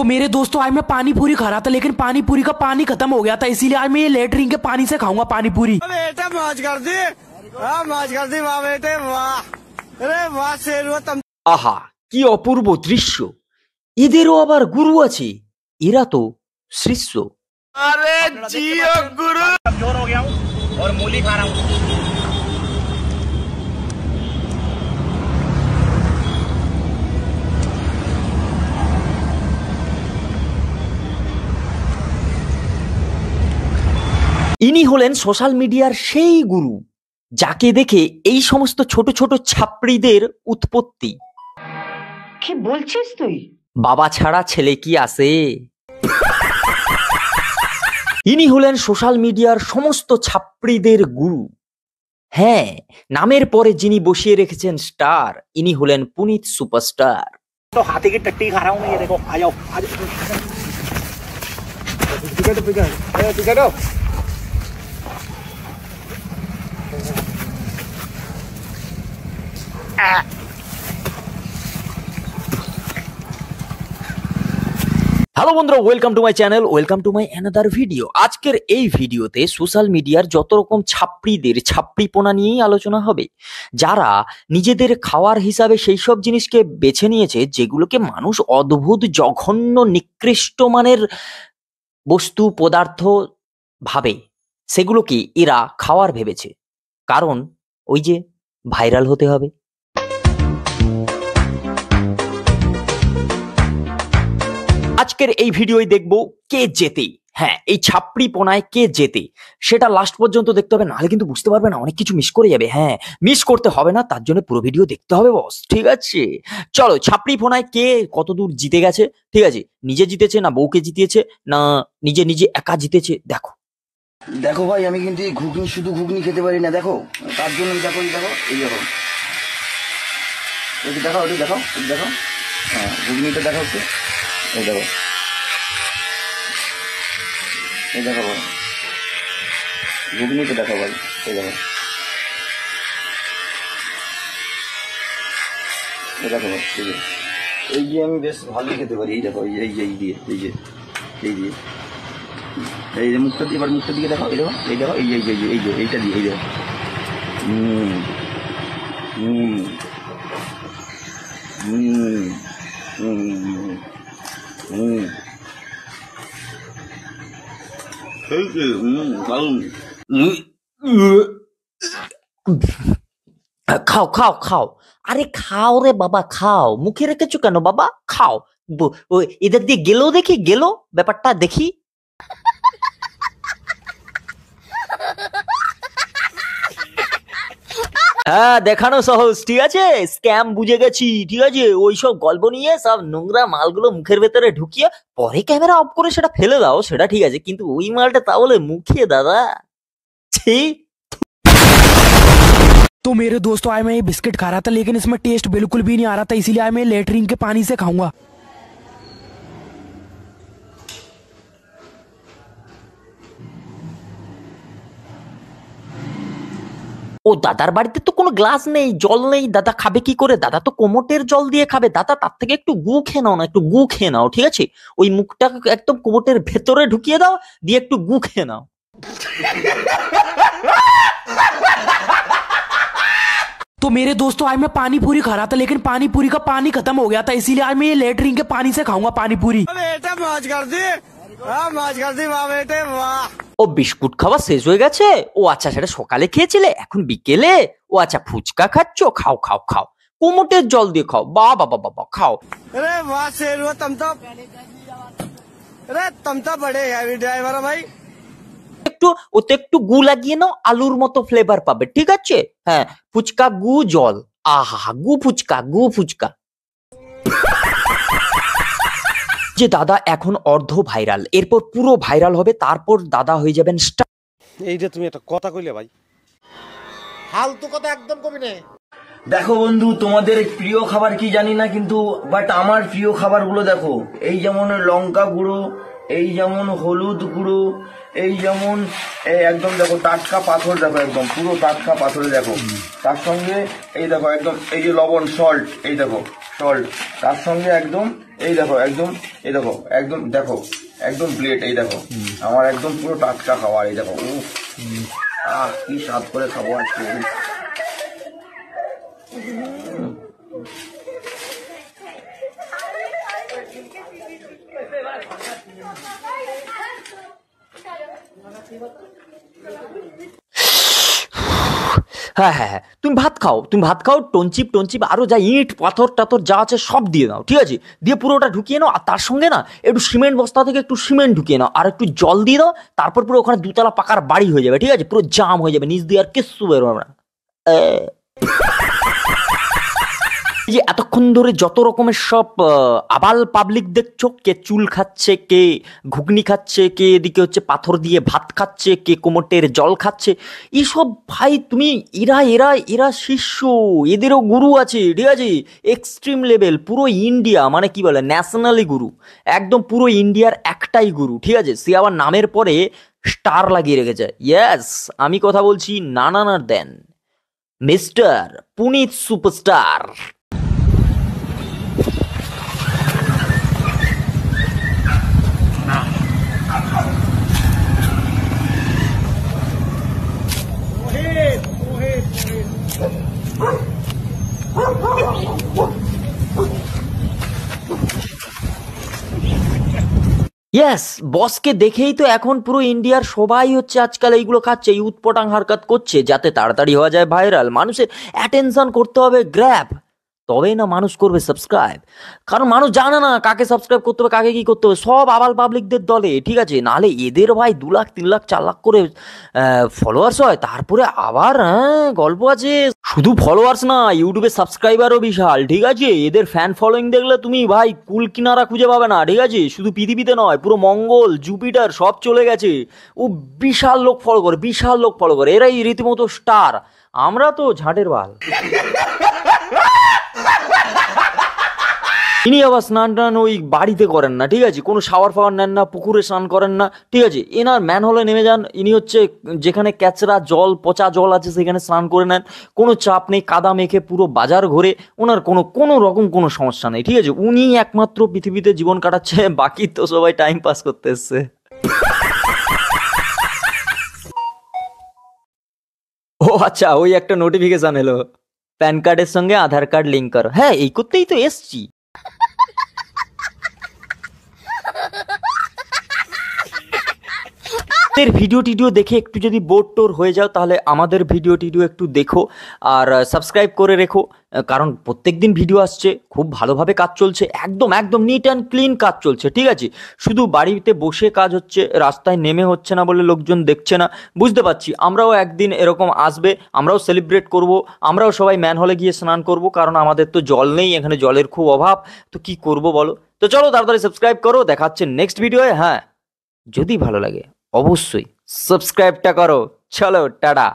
तो मेरे दोस्तों आज मैं पानी पूरी खा रहा था, लेकिन पानी पूरी का पानी खत्म हो गया था, इसीलिए आज मैं ये लेटरिन के पानी से खाऊंगा पानी पूरी। बेटा मौज कर दी, मौज कर दी वाह बेटे वाह, अरे वाह शेर तुम। आहा কি অপূর্ব দৃশ্য। এদেরও আবার গুরু আছে, এরা তো শিষ্য। अरे जियो गुरु। कमजोर हो गया हूँ और मूली खा रहा हूँ। ইনি হলেন সোশ্যাল মিডিয়ার সেই গুরু, যাকে দেখে এই সমস্ত ছোট ছোট ছাত্রীদের উৎপত্তি। কি বলছিস তুই? বাবা ছাড়া ছেলে কি আছে? ইনি হলেন সোশ্যাল মিডিয়ার সমস্ত ছাত্রীদের গুরু। হ্যাঁ, নামের পরে যিনি বসিয়ে রেখেছেন স্টার, ইনি হলেন পুনিত সুপারস্টার। तो हाथी की टट्टी खा रहा हूँ मैं, ये देखो आ जाओ आ जाओ। হ্যালো বন্ধুরা, welcome to my channel, welcome to my another video. আজকের এই ভিডিওতে সোশ্যাল মিডিয়ার যত রকম ছাত্রীদের ছাত্রীপনা নিয়েই আলোচনা হবে, যারা নিজেদের খাওয়ার হিসাবে সেই সব জিনিসকে বেছে নিয়েছে যেগুলোকে মানুষ অদ্ভুত জঘন্য নিকৃষ্ট মানের বস্তু পদার্থ ভাবে, সেগুলোকে এরা খাওয়ার ভেবেছে, কারণ ওই যে ভাইরাল হতে হবে। আজকের এই ভিডিওয় দেখবো কে জেতে। হ্যাঁ, এই ছাপড়িপনায় কে জেতে সেটা লাস্ট পর্যন্ত দেখতে হবে, নাহলে কিন্তু বুঝতে পারবে না, অনেক কিছু মিস করে যাবে। হ্যাঁ, মিস করতে হবে না, তার জন্য পুরো ভিডিও দেখতে হবে বস, ঠিক আছে? চলো, ছাপড়িপনায় কে কতদূর জিতে গেছে, ঠিক আছে? নিজে জিতেছে না বউকে জিতিয়েছে না নিজে নিজে একা জিতেছে, দেখো। দেখো ভাই, আমি কিন্তু এই ঘুগনি শুধু ঘুগনি খেতে পারি না, দেখো তার জন্য দেখো এই দেখো এই দেখো এই দেখো ওই দেখো এই দেখো, হ্যাঁ ঘুগনিটা দেখো একটু, এই দেখো এই দেখো ভাই, ঘুগনিটা দেখো ভাই, এই দেখো এই দেখো ভাই, ঠিক আছে? এই যে আমি বেশ ভালোই খেতে পারি, এই দেখো এই যে এই দিয়ে এই যে এই দিয়ে এই যে মুখটা দিয়ে, এবার মুখটার দিকে দেখো, এই দেখো এই দেখো এই যে এই যে এই যে এইটা দিয়ে এই দেখো, হুম হুম হুম হুম হুম খাও খাও খাও, আরে খাও রে বাবা, খাও, মুখে রেখেছো কেন বাবা, খাও। এদের দিয়ে গেলো, দেখি গেলো ব্যাপারটা দেখি। হ্যাঁ, দেখানো সহজ, ঠিক আছে? স্ক্যাম বুঝে গেছি, ঠিক আছে? ওইসব গল্প নিয়ে সব নোংরা মালগুলো মুখের ভেতরে ঢুকিয়ে পরে ক্যামেরা অফ করে সেটা ফেলে দাও, সেটা ঠিক আছে, কিন্তু ওই মালটা তাহলে মুখে দাদা, ঠিক? तो मेरे दोस्तों आज मैं ये बिस्किट खा रहा था, लेकिन इसमें टेस्ट बिल्कुल भी नहीं आ रहा था, इसीलिए आज मैं लेटरिन के पानी से खाऊंगा। ও দাদার বাড়িতে তো কোনো গ্লাস নেই, জল নেই, দাদা খাবে কি করে? দাদা তো কোমটের জল দিয়ে খাবে। দাদা তার থেকে একটু গু খেয়ে নাও না, একটু গু খেয়ে নাও, ঠিক আছে? ওই মুখটা একদম কোমটের ভেতরে ঢুকিয়ে দাও, দিয়ে একটু গু খেয়ে নাও। तो मेरे दोस्तों आज मैं पानी पूरी खा रहा था, लेकिन पानी पूरी का पानी खत्म हो गया था, इसीलिए आज मैं ये लेटरिन के पानी से खाऊंगा पानी पूरी। बेटा मौज कर दी, मौज कर दी वाह बेटे वाह। ও বিস্কুট খাওয়া শেষ হয়ে গেছে? ও আচ্ছা, সেটা সকালে খেয়েছিলে, এখন বিকেলে? ও আচ্ছা, ফুচকা খাচ্ছ, খাও খাও খাও, কোমটের জল দিয়ে খাও, বাবা বাবা বাবা, খাও। अरे वाह शेर तुम तो, अरे तुम तो बड़े हैवी ड्राइवर हो भाई। একটু ওতে একটু গু লাগিয়ে নাও, আলুর মতো ফ্লেভার পাবে, ঠিক আছে? হ্যাঁ, ফুচকা গু জল, আহা গু ফুচকা, গু ফুচকা। যে দাদা এখন অর্ধ ভাইরাল, এরপর পুরো ভাইরাল হবে, তারপর দাদা হয়ে যাবেন স্টার। এই যে তুমি একটা কথা কইলে ভাই, ফালতু কথা একদম কবি না। দেখো বন্ধু, তোমাদের প্রিয় খাবার কি জানি না, কিন্তু বাট আমার প্রিয় খাবারগুলো দেখো, এই যেমন লঙ্কা গুঁড়ো, এই যেমন হলুদ গুঁড়ো, এই যেমন এই একদম দেখো টাটকা পাথর, দেখো একদম পুরো টাটকা পাথরে দেখো, তার সঙ্গে এই দেখো একদম এই যে লবণ সল্ট, এই দেখো সল্ট, তার সঙ্গে একদম এই দেখো একদম এই দেখো একদম দেখো একদম প্লেট, এই দেখো আমার একদম পুরো টাটকা খাবার, এই দেখো কি স্বাদ করে খাবো আজকে। হ্যাঁ হ্যাঁ হ্যাঁ, তুমি ভাত খাও, তুমি ভাত খাও, টঞ্চিপ টঞ্চিপ আরো যা ইট পাথর টাথর যা আছে সব দিয়ে দাও, ঠিক আছে? দিয়ে পুরোটা ঢুকিয়ে নাও, আর তার সঙ্গে না একটু সিমেন্ট বস্তা থেকে একটু সিমেন্ট ঢুকিয়ে নাও, আর একটু জল দিয়ে দাও, তারপর পুরো ওখানে দুতলা পাকার বাড়ি হয়ে যাবে, ঠিক আছে? পুরো জাম হয়ে যাবে, নিচ দিয়ে আর কিচ্ছু বেরোবে না। এই যে এতক্ষণ ধরে যত রকমের সব আবাল পাবলিক দেখছো, কে চুল খাচ্ছে, কে ঘুগনি খাচ্ছে, কে এদিকে হচ্ছে পাথর দিয়ে ভাত খাচ্ছে, কে কোমটের জল খাচ্ছে, এইসব ভাই তুমি এরা এরা এরা শিষ্য, এদেরও গুরু আছে, ঠিক আছে? এক্সট্রিম লেভেল, পুরো ইন্ডিয়া মানে কি বলে ন্যাশনালি গুরু, একদম পুরো ইন্ডিয়ার একটাই গুরু, ঠিক আছে? সে আবার নামের পরে স্টার লাগিয়ে রেখেছে। ইয়েস, আমি কথা বলছি নানানার দেন মিস্টার পুনিত সুপারস্টার। ইয়েস, বসকে দেখেই তো এখন পুরো ইন্ডিয়ার সবাই হচ্ছে আজকাল এইগুলো খাচ্ছে, ইউথ পটাং হারকাত করছে, যাতে তাড়াতাড়ি হওয়া যায় ভাইরাল। মানুষের অ্যাটেনশন করতে হবে গ্র্যাব, তবেই না মানুষ করবে সাবস্ক্রাইব। কারণ মানুষ জানে না কাকে সাবস্ক্রাইব করতে হবে, কাকে কি করতে হবে, সব আবাল পাবলিকদের দলে, ঠিক আছে? নাহলে এদের ভাই 2 লাখ 3 লাখ 4 লাখ করে ফলোয়ার্স হয়, তারপরে আবার গল্প আছে। শুধু ফলোয়ার্স না, ইউটিউবে সাবস্ক্রাইবারও বিশাল, ঠিক আছে? এদের ফ্যান ফলোয়িং দেখলে তুমি ভাই কুল কিনারা খুঁজে পাবে না, ঠিক আছে? শুধু পৃথিবীতে নয়, পুরো মঙ্গল জুপিটার সব চলে গেছে, ও বিশাল লোক ফলো করে, বিশাল লোক ফলো করে, এরাই রীতিমতো স্টার, আমরা তো ঝাঁটের বাল। ইনি আবার স্নান টান ওই বাড়িতে করেন না, ঠিক আছে? কোনো শাওয়ার ফাওয়ার নেন না, পুকুরে স্নান করেন না, ঠিক আছে? এনার ম্যান হলে নেমে যান, ইনি হচ্ছে যেখানে ক্যাচরা জল পচা জল আছে সেখানে স্নান করে নেন, কোনো চাপ নেই, কাদা মেখে পুরো বাজার ঘুরে, ওনার কোনো রকম কোনো সমস্যা নেই, ঠিক আছে? উনি একমাত্র পৃথিবীতে জীবন কাটাচ্ছে, বাকি তো সবাই টাইম পাস করতে এসছে। ও আচ্ছা, ওই একটা নোটিফিকেশন এলো, প্যান কার্ডের সঙ্গে আধার কার্ড লিঙ্ক করো। হ্যাঁ, এই করতেই তো এসছি। ভিডিও টিডিও দেখে একটু যদি বোর টোর হয়ে যাও, তাহলে আমাদের ভিডিও টিডিও একটু দেখো আর সাবস্ক্রাইব করে রেখো, কারণ প্রত্যেকদিন ভিডিও আসছে, খুব ভালোভাবে কাজ চলছে, একদম একদম নিট অ্যান্ড ক্লিন কাজ চলছে, ঠিক আছে? শুধু বাড়িতে বসে কাজ হচ্ছে, রাস্তায় নেমে হচ্ছে না বলে লোকজন দেখছে না, বুঝতে পারছি। আমরাও একদিন এরকম আসবে, আমরাও সেলিব্রেট করব, আমরাও সবাই ম্যান হলে গিয়ে স্নান করব, কারণ আমাদের তো জল নেই, এখানে জলের খুব অভাব, তো কি করব বলো? তো চলো তাড়াতাড়ি সাবস্ক্রাইব করো, দেখা হচ্ছে নেক্সট ভিডিওয়ে। হ্যাঁ, যদি ভালো লাগে অবশ্যই সাবস্ক্রাইবটা করো। চলো টাটা।